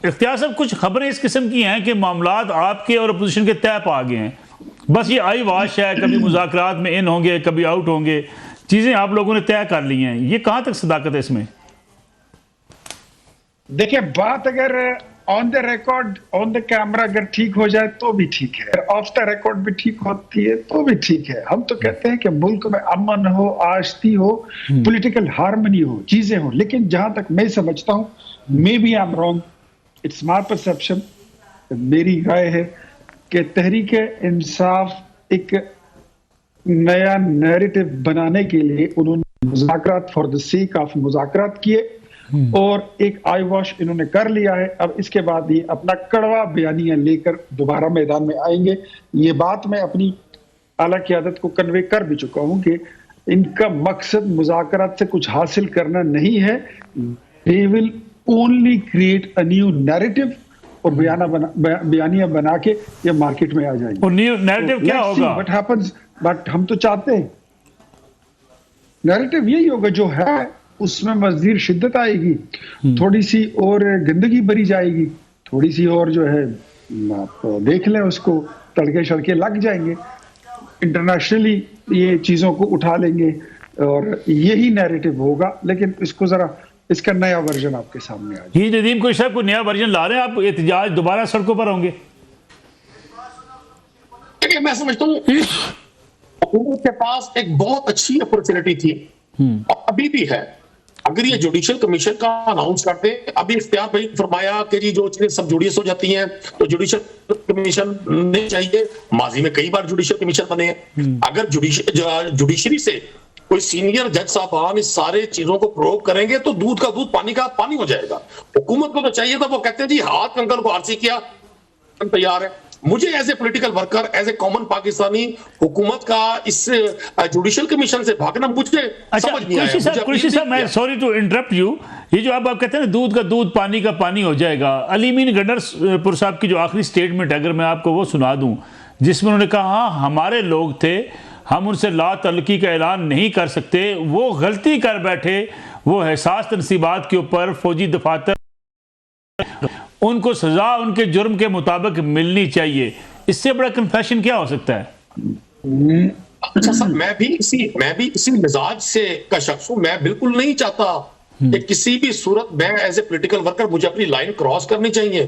اختیار صاحب کچھ خبریں اس قسم کی ہیں کہ معاملات آپ کے اور اپوزیشن کے طے پا گئے ہیں، بس یہ آئی واش ہے، کبھی مذاکرات میں ان ہوں گے کبھی آؤٹ ہوں گے، چیزیں آپ لوگوں نے طے کر لی ہیں، یہ کہاں تک صداقت ہے اس میں؟ دیکھیں بات اگر آن the record on the camera اگر ٹھیک ہو جائے تو بھی ٹھیک ہے، آف دا ریکارڈ بھی ٹھیک ہوتی ہے تو بھی ٹھیک ہے. ہم تو کہتے ہیں کہ ملک میں امن ہو، آشتی ہو، پولیٹیکل ہارمنی ہو، چیزیں ہوں. لیکن جہاں تک میں سمجھتا ہوں، may be I am wrong, it's my perception, میری رائے ہے کہ تحریک انصاف ایک نیا نیریٹو بنانے کے لیے انہوں نے مذاکرات فار دا سیک آف مذاکرات کیے اور ایک آئی واش انہوں نے کر لیا ہے. اب اس کے بعد یہ اپنا کڑوا بیانیہ لے کر دوبارہ میدان میں آئیں گے. یہ بات میں اپنی اعلیٰ قیادت کو کنوے کر بھی چکا ہوں کہ ان کا مقصد مذاکرات سے کچھ حاصل کرنا نہیں ہے. they will only create a new narrative اور بیانیہ بنا کے یہ مارکیٹ میں آ جائیں گے. اور نیو نیریٹو کیا ہوگا؟ What happens, but ہم تو چاہتے ہیں نیریٹو یہی ہوگا جو ہے، اس میں مزید شدت آئے گی، تھوڑی سی اور گندگی بری جائے گی، تھوڑی سی اور جو ہے آپ دیکھ لیں اس کو تڑکے شڑکے لگ جائیں گے، انٹرنیشنلی یہ چیزوں کو اٹھا لیں گے اور یہی نیریٹو ہوگا. لیکن اس کو ذرا اس کا نیا ورژن آپ کے سامنے آ جائے. یہ ندیم کوئی صاحب کو نیا ورژن لا رہے ہیں، آپ احتجاج دوبارہ سڑکوں پر ہوں گے؟ میں سمجھتا ہوں حکومت کے پاس ایک بہت اچھی اپورچونٹی تھی اور ابھی بھی ہے. اگر یہ جوڈیشل کمیشن کا اناؤنس کرتے، ابھی اختیار بھائی فرمایا کہ جی جو چیزیں سب جوڈیس ہو جاتی ہیں تو جوڈیشل کمیشن نہیں چاہیے. ماضی میں کئی بار جوڈیشل کمیشن بنے ہیں. اگر جوڈیشری سے کوئی سینئر جج صاحبان اس سارے چیزوں کو پروو کریں گے تو دودھ کا دودھ پانی کا پانی ہو جائے گا. حکومت کو تو چاہیے تھا، وہ کہتے ہیں جی ہاتھ کنکر کو آرسی کیا، تیار ہے. مجھے as a political worker, as a common Pakistani, حکومت کا اس جوڈیشل کمیشن سے بھاگنا مجھے سمجھ نہیں آیا. قریشی صاحب میں سوری ٹو انٹرپٹ یو، یہ جو آپ کہتے ہیں نا دودھ کا دودھ پانی کا پانی ہو جائے گا، علی امین گنڈر پور صاحب کی جو آخری سٹیٹمنٹ اگر میں آپ کو وہ سنا دوں، جس میں انہوں نے کہا ہمارے لوگ تھے، ہم ان سے لا تعلقی کا اعلان نہیں کر سکتے، وہ غلطی کر بیٹھے، وہ حساس تنصیبات کے اوپر فوجی دفاتر، ان کو سزا ان کے جرم کے مطابق ملنی چاہیے. اس سے بڑا کنفیشن کیا ہو سکتا ہے؟ اچھا سر، میں بھی اسی مزاج سے کا شخص ہوں. میں بالکل نہیں چاہتا کہ کسی بھی صورت میں ایز اے پولیٹیکل ورکر مجھے اپنی لائن کراس کرنی چاہیے.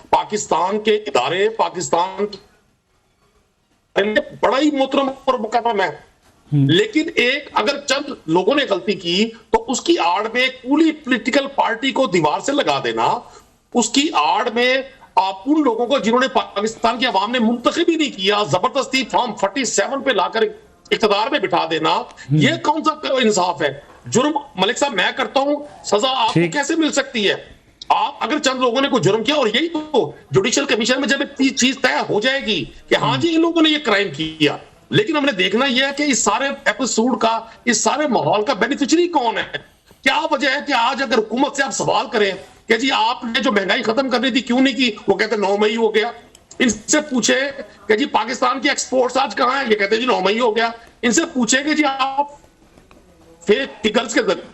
پاکستان کے ادارے، پاکستان بڑا ہی محترم اور مکرم ہے، لیکن ایک اگر چند لوگوں نے غلطی کی تو اس کی آڑ میں پوری پولیٹیکل پارٹی کو دیوار سے لگا دینا، اس کی آڑ میں آپ ان لوگوں کو جنہوں نے پاکستان کی عوام نے منتخب ہی نہیں کیا، زبردستی فارم 47 پہ لا کر اقتدار میں بٹھا دینا، یہ کون سا انصاف ہے؟ جرم ملک صاحب میں کرتا ہوں، سزا آپ کو کیسے مل سکتی ہے؟ آپ اگر چند لوگوں نے کوئی جرم کیا، اور یہی تو جوڈیشل کمیشن میں جب ایک چیز طے ہو جائے گی کہ ہاں جی ان لوگوں نے یہ کرائم کیا، لیکن ہم نے دیکھنا یہ ہے کہ اس سارے ایپیسوڈ کا، اس سارے ماحول کا بینیفیشری کون ہے؟ کیا وجہ ہے کہ آج اگر حکومت سے آپ سوال کریں کہ جی آپ نے جو مہنگائی ختم کرنی تھی کیوں نہیں کی، وہ کہتے ہیں 9 مئی ہو گیا. ان سے پوچھے کہ جی پاکستان کی ایکسپورٹس آج کہاں ہیں، یہ کہتے ہیں جی 9 مئی ہو گیا. ان سے پوچھے کہ جی آپ فیک فگرز کے ذریعے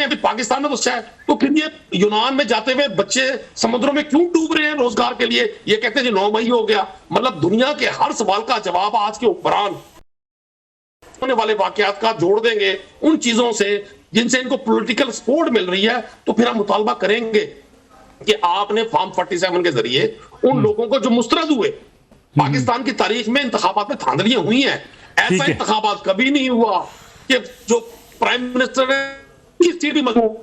ابھی پاکستان میں تو شاید، تو پھر یہ یونان میں جاتے ہوئے بچے سمندروں میں کیوں ڈوب رہے ہیں روزگار کے لیے، یہ کہتے ہیں جی 9 مئی ہو گیا. مطلب دنیا کے ہر سوال کا جواب آج کے حکمران ہونے والے واقعات کا جوڑ دیں گے ان چیزوں سے جن سے ان کو پولیٹیکل سپورٹ مل رہی ہے. تو پھر ہم مطالبہ کریں گے کہ آپ نے فارم 47 کے ذریعے ان لوگوں کو جو مسترد ہوئے، پاکستان کی تاریخ میں انتخابات میں دھاندلیاں ہوئی ہیں، ایسا انتخابات کبھی نہیں ہوا کہ جو پرائم منسٹر کی سیٹ بھی مشکوک،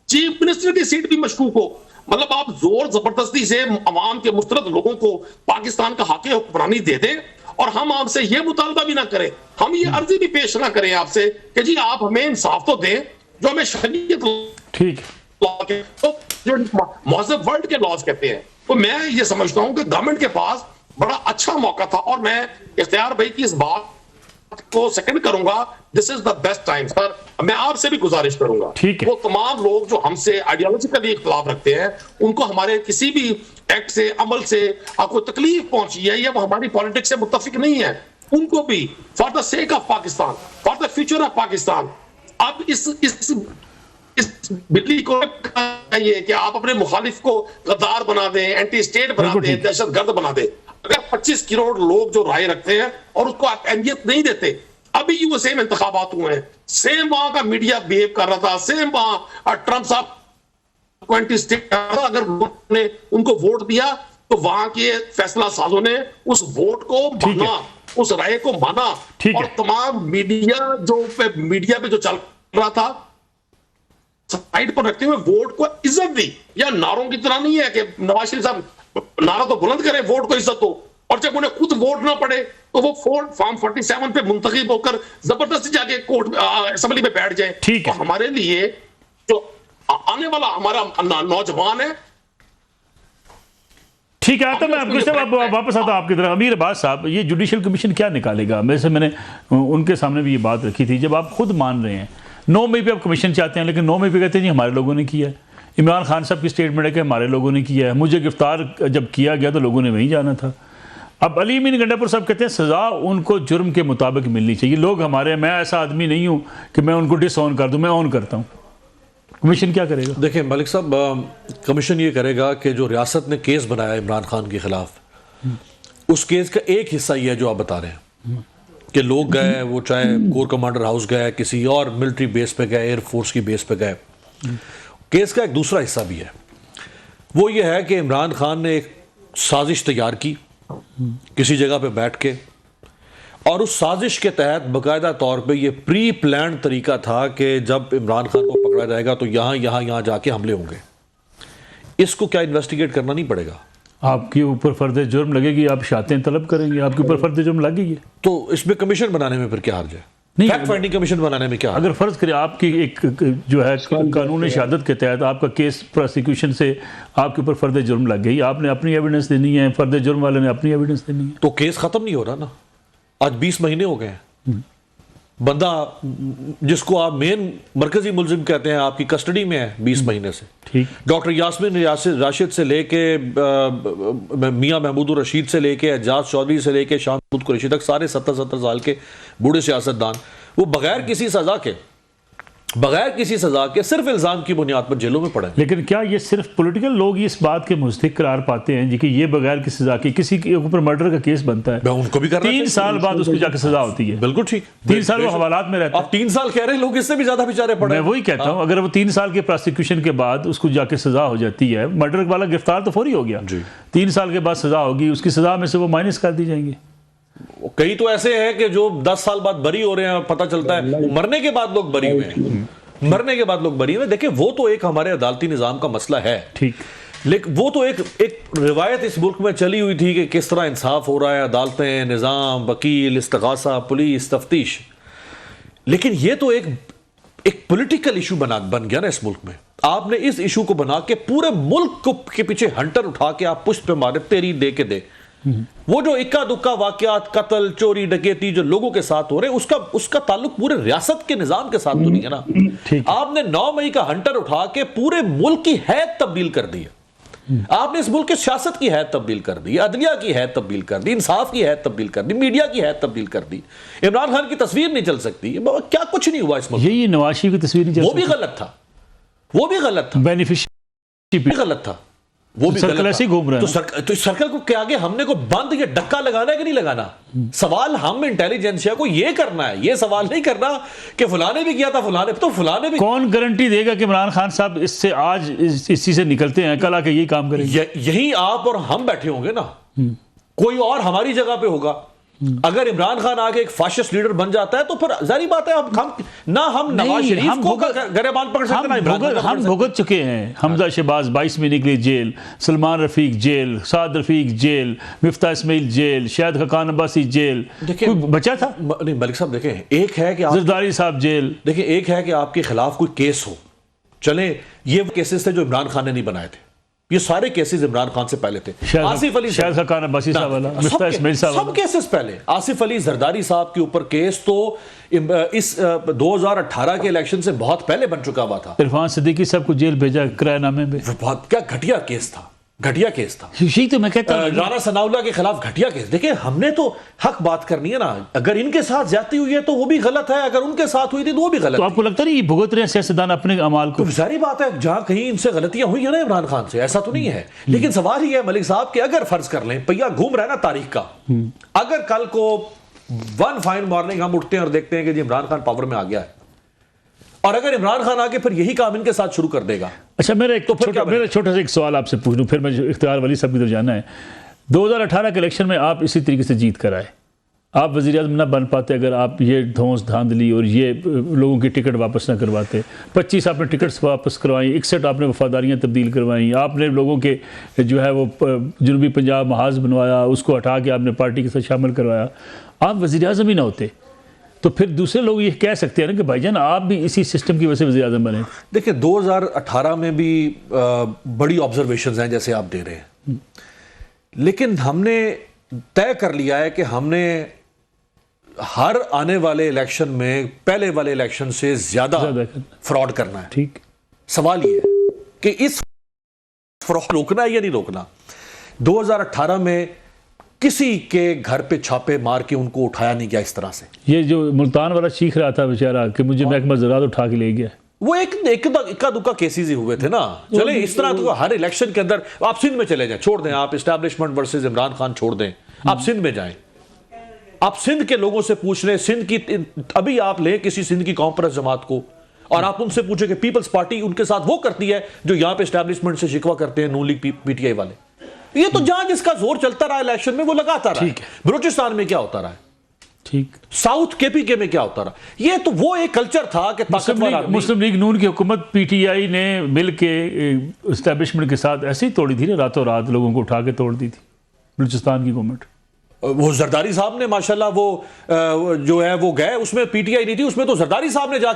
چیف منسٹر کی سیٹ بھی مشکوک ہو. مطلب آپ زور زبردستی سے عوام کے مسترد لوگوں کو پاکستان کا حق حکمرانی دے دیں اور ہم آپ سے یہ مطالبہ بھی نہ کریں، ہم یہ عرضی بھی پیش نہ کریں آپ سے کہ جی آپ ہمیں انصاف تو دیں جو ہمیں شریعت جو مہذب ورلڈ کے لاز کہتے ہیں. تو میں یہ سمجھتا ہوں کہ گورنمنٹ کے پاس بڑا اچھا موقع تھا، اور میں اختیار بھائی کی اس بات کو سیکنڈ کروں گا، دس از دا بیسٹ ٹائم. سر میں آپ سے بھی گزارش کروں گا، وہ تمام لوگ جو ہم سے آئیڈیالوجیکلی اختلاف رکھتے ہیں، ان کو ہمارے کسی بھی ایکٹ سے، عمل سے آپ کو تکلیف پہنچی ہے یا وہ ہماری پالیٹکس سے متفق نہیں ہے، ان کو بھی for the sake of Pakistan, for the future of Pakistan, اب اس اس بلی کو چاہیے کہ آپ اپنے مخالف کو غدار بنا دیں، اینٹی اسٹیٹ بنا دیں، دہشت گرد بنا دیں. اگر 25 کروڑ لوگ جو رائے رکھتے ہیں اور اس کو آپ اہمیت نہیں دیتے، ابھی وہ سیم انتخابات ہوئے ہیں، سیم وہاں کا میڈیا بہیو کر رہا تھا، سیم وہاں ٹرمپ صاحب کو اینٹی اسٹیٹ کر رہا تھا. اگر لوگوں نے ان کو ووٹ دیا تو وہاں کے فیصلہ سازوں نے اس ووٹ کو مانا، اس رائے کو مانا، اور تمام میڈیا پہ جو چل رہا تھا سائیڈ پر رکھتے ہوئے ووٹ کو عزت دی. یا نعروں کی طرح نہیں ہے کہ نواز شریف صاحب نعرہ تو بلند کریں ووٹ کو عزت ہو، اور جب انہیں خود ووٹ نہ پڑے تو وہ فارم 47 پہ منتخب ہو کر زبردستی جا کے کورٹ اسمبلی میں بیٹھ جائیں. تو ہمارے لیے جو آنے والا ہمارا نوجوان ہے. ٹھیک ہے، تو میں آپ کو واپس آتا ہوں آپ کی طرف. امیر عباس صاحب، یہ جوڈیشل کمیشن کیا نکالے گا؟ میں نے ان کے سامنے بھی یہ بات رکھی تھی، جب آپ خود مان رہے ہیں 9 مئی پہ آپ کمیشن چاہتے ہیں، لیکن 9 مئی پہ کہتے ہیں جی ہمارے لوگوں نے کیا ہے. عمران خان صاحب کی سٹیٹمنٹ ہے کہ ہمارے لوگوں نے کیا ہے، مجھے گرفتار جب کیا گیا تو لوگوں نے وہیں جانا تھا. اب علی امین گنڈا پور صاحب کہتے ہیں سزا ان کو جرم کے مطابق ملنی چاہیے. لوگ ہمارے، میں ایسا آدمی نہیں ہوں کہ میں ان کو ڈس آن کر دوں، میں آن کرتا ہوں. کمیشن کیا کرے گا؟ دیکھیں ملک صاحب، کمیشن یہ کرے گا کہ جو ریاست نے کیس بنایا عمران خان کے خلاف، اس کیس کا ایک حصہ یہ ہے جو آپ بتا رہے ہیں کہ لوگ گئے، وہ چاہے کور کمانڈر ہاؤس گئے، کسی اور ملٹری بیس پہ گئے، ایئر فورس کی بیس پہ گئے. کیس کا ایک دوسرا حصہ بھی ہے، وہ یہ ہے کہ عمران خان نے ایک سازش تیار کی کسی جگہ پہ بیٹھ کے، اور اس سازش کے تحت باقاعدہ طور پہ یہ پری پلانڈ طریقہ تھا کہ جب عمران خان کو پکڑا جائے گا تو یہاں جا کے حملے ہوں گے. اس کو کیا انویسٹیگیٹ کرنا نہیں پڑے گا؟ آپ کے اوپر فرد جرم لگے گی، آپ شاتیں طلب کریں گے، آپ کے اوپر فرد جرم لگے گی، تو اس میں کمیشن بنانے میں پھر کیا حرج ہے؟ فیکٹ فائنڈنگ کمیشن بنانے میں کیا؟ اگر فرض کرے آپ کی ایک جو ہے قانون شہادت کے تحت آپ کا کیس پروسیکیوشن سے آپ کے اوپر فرد جرم لگ گئی، آپ نے اپنی ایویڈنس دینی ہے، فرد جرم والے نے اپنی ایویڈنس دینی ہے، تو کیس ختم نہیں ہو رہا نا. آج 20 مہینے ہو گئے ہیں، بندہ جس کو آپ مین مرکزی ملزم کہتے ہیں آپ کی کسٹڈی میں ہے 20 مہینے سے. ڈاکٹر یاسمین راشد سے لے کے میاں محمود الرشید سے لے کے اعجاز چودھری سے لے کے شاہ محمود قریشی تک سارے 70 سال کے بوڑھے سیاستدان وہ بغیر کسی سزا کے صرف الزام کی بنیاد پر جیلوں میں پڑے. لیکن کیا یہ صرف پولیٹیکل لوگ ہی اس بات کے مستحق قرار پاتے ہیں جی کہ یہ بغیر کسی سزا کے کسی کے اوپر مرڈر کا کیس بنتا ہے، ان کو بھی کرنا 3 سال بعد اس کو جا کے سزا ہوتی ہے؟ بالکل ٹھیک، 3 سال وہ حوالات میں رہتا ہے. آپ 3 سال کہہ رہے ہیں، لوگ اس سے بھی زیادہ بیچارے پڑے. میں وہی کہتا ہوں، اگر وہ 3 سال کے پروسیکیوشن کے بعد اس کو جا کے سزا ہو جاتی ہے، مرڈر والا گرفتار تو فوری ہو گیا، 3 سال کے بعد سزا ہوگی، اس کی سزا میں سے وہ مائنس کر دی جائیں گے. کئی تو ایسے ہیں کہ جو 10 سال بعد بری ہو رہے ہیں، پتہ چلتا ہے مرنے کے بعد لوگ بری ہوئے ہیں. دیکھیں وہ تو ایک ہمارے عدالتی نظام کا مسئلہ ہے، ٹھیک، لیکن وہ تو ایک روایت اس ملک میں چلی ہوئی تھی کہ کس طرح انصاف ہو رہا ہے، عدالتیں، نظام، وکیل، استغاثہ، پولیس، تفتیش. لیکن یہ تو ایک پولیٹیکل ایشو بن گیا نا اس ملک میں. آپ نے اس ایشو کو بنا کے پورے ملک کے پیچھے ہنٹر اٹھا کے آپ پشت پہ مارے، تیری دے کے دے. وہ جو اکا دکا واقعات، قتل، چوری، ڈکیتی جو لوگوں کے ساتھ ہو رہے ہیں، اس کا تعلق پورے ریاست کے نظام کے ساتھ تو نہیں ہے نا. آپ نے 9 مئی کا ہنٹر اٹھا کے پورے ملک کی حیثیت تبدیل کر دی ہے. آپ نے اس ملک کے سیاست کی حیثیت تبدیل کر دی، عدلیہ کی حیثیت تبدیل کر دی، انصاف کی حیثیت تبدیل کر دی، میڈیا کی حیثیت تبدیل کر دی. عمران خان کی تصویر نہیں چل سکتی، کیا کچھ نہیں ہوا اس ملک. یہی نواز شریف کی تصویر نہیں چل سکتی، وہ بھی غلط تھا، بینیفیشری بھی غلط تھا، وہ بھی سرکل ایسے گھوم رہا ہے. تو سرکل کو کے آگے ہم نے کو بند یا ڈکا لگانا ہے کہ نہیں لگانا؟ سوال ہم انٹیلیجنسیا کو یہ کرنا ہے، یہ سوال نہیں کرنا کہ فلاں نے بھی کیا تھا، فلاں نے بھی. کون گارنٹی دے گا کہ عمران خان صاحب اس سے آج اس چیز سے نکلتے ہیں، کل آ کے یہی کام کریں گے؟ یہی آپ اور ہم بیٹھے ہوں گے نا، کوئی اور ہماری جگہ پہ ہوگا. اگر عمران خان آگے ایک فاشسٹ لیڈر بن جاتا ہے تو پھر ظاہری بات ہے ہم نواز شریف کو گریبان پکڑ سکتے ہیں. ہم بھگت چکے ہیں. حمزہ شہباز 22 میں نکلی جیل، سلمان رفیق جیل، سعد رفیق جیل، مفتاح اسماعیل جیل، شاہد خاقان عباسی جیل. کوئی بچا تھا؟ نہیں ملک صاحب، دیکھیں ایک ہے کہ زرداری صاحب جیل، دیکھیں ایک ہے کہ آپ کے خلاف کوئی کیس ہو. چلیں یہ وہ کیسز تھے جو عمران خان نے نہیں بنائے تھے، یہ سارے کیسز عمران خان سے پہلے تھے. آصف علی، شاہد خاقان عباسی صاحب والا، مفتاح اسماعیل صاحب، سب کیسز پہلے. آصف علی زرداری صاحب کے اوپر کیس تو اس 2018 کے الیکشن سے بہت پہلے بن چکا ہوا تھا. عرفان صدیقی صاحب کو جیل بھیجا کرایہ نامے میں. بہت کیا گھٹیا کیس تھا، گھٹیا کیس تھا. یہی تو میں کہتا ہوں رانا ثناءاللہ کے خلاف گھٹیا کیس. دیکھیں ہم نے تو حق بات کرنی ہے نا. اگر ان کے ساتھ زیادتی ہوئی ہے تو وہ بھی غلط ہے, اگر ان کے ساتھ ہوئی تھی تو وہ بھی غلط تو آپ کو لگتا نہیں یہ بھگت رہے ہیں سیاستدان اپنے اعمال کو؟ ہے. ظاہری بات ہے جہاں کہیں ان سے غلطیاں ہوئی ہیں نا عمران خان سے, ایسا تو نہیں ہے. لیکن سوال یہ ہے ملک صاحب کہ اگر فرض کر لیں پہیا گھوم رہا ہے نا تاریخ کا, اگر کل کو ون فائن مارننگ ہم اٹھتے ہیں اور دیکھتے ہیں کہ جی عمران خان پاور میں آ گیا ہے, اور اگر عمران خان آگے پھر یہی کام ان کے ساتھ شروع کر دے گا. اچھا میرا ایک چھوٹا سا ایک سوال آپ سے پوچھ لوں, پھر میں اختیار ولی صاحب کی طرف جانا ہے. 2018 کے الیکشن میں آپ اسی طریقے سے جیت کر آئے, آپ وزیر اعظم نہ بن پاتے اگر آپ یہ دھونس دھاندلی اور یہ لوگوں کی ٹکٹ واپس نہ کرواتے. 25 آپ نے ٹکٹس واپس کروائیں, 61 آپ نے وفاداریاں تبدیل کروائیں, آپ نے لوگوں کے جو ہے وہ جنوبی پنجاب محاذ بنوایا, اس کو ہٹا کے آپ نے پارٹی کے ساتھ شامل کروایا. آپ وزیر اعظم ہی نہ ہوتے تو پھر دوسرے لوگ یہ کہہ سکتے ہیں نا کہ بھائی جان آپ بھی اسی سسٹم کی وجہ سے وزیر اعظم بنے. دیکھیں 2018 میں بھی بڑی آبزرویشنز ہیں جیسے آپ دے رہے ہیں, لیکن ہم نے طے کر لیا ہے کہ ہم نے ہر آنے والے الیکشن میں پہلے والے الیکشن سے زیادہ فراڈ کرنا ہے. ٹھیک, سوال یہ ہے کہ اس فراڈ روکنا ہے یا نہیں روکنا. 2018 میں کسی کے گھر پہ چھاپے مار کے ان کو اٹھایا نہیں گیا اس طرح سے. یہ جو ملتان والا چیخ رہا تھا بیچارہ کہ مجھے محکمہ زراعت اٹھا کے لے گیا, وہ ایک اکا دکا کیسز ہی ہوئے تھے نا. چلیں اس طرح تو ہر الیکشن کے اندر آپ سندھ میں چلے جائیں, چھوڑ دیں آپ اسٹیبلشمنٹ ورسز عمران خان چھوڑ دیں, آپ سندھ میں جائیں, آپ سندھ کے لوگوں سے پوچھ لیں, سندھ کی ابھی آپ لیں کسی سندھ کی کانفرنس جماعت کو اور آپ ان سے پوچھیں کہ پیپلز پارٹی ان کے ساتھ وہ کرتی ہے جو یہاں پہ اسٹیبلشمنٹ سے شکوہ کرتے ہیں نون لیگ پی ٹی آئی والے. یہ تو جہاں جس کا زور چلتا رہا الیکشن میں وہ لگاتا رہا. بلوچستان میں کیا ہوتا رہا, ٹھیک, ساؤتھ کے پی کے میں کیا ہوتا رہا. یہ تو وہ ایک کلچر تھا کہ مسلم لیگ نون کی حکومت پی ٹی آئی نے مل کے اسٹیبلشمنٹ کے ساتھ ایسے ہی توڑی تھی نا, راتوں رات لوگوں کو اٹھا کے توڑ دی تھی بلوچستان کی گورنمنٹ. وہ زرداری صاحب نے ماشاءاللہ وہ جو ہے وہ گئے, اس میں پی ٹی آئی نہیں تھی, اس میں تو زرداری صاحب نے جا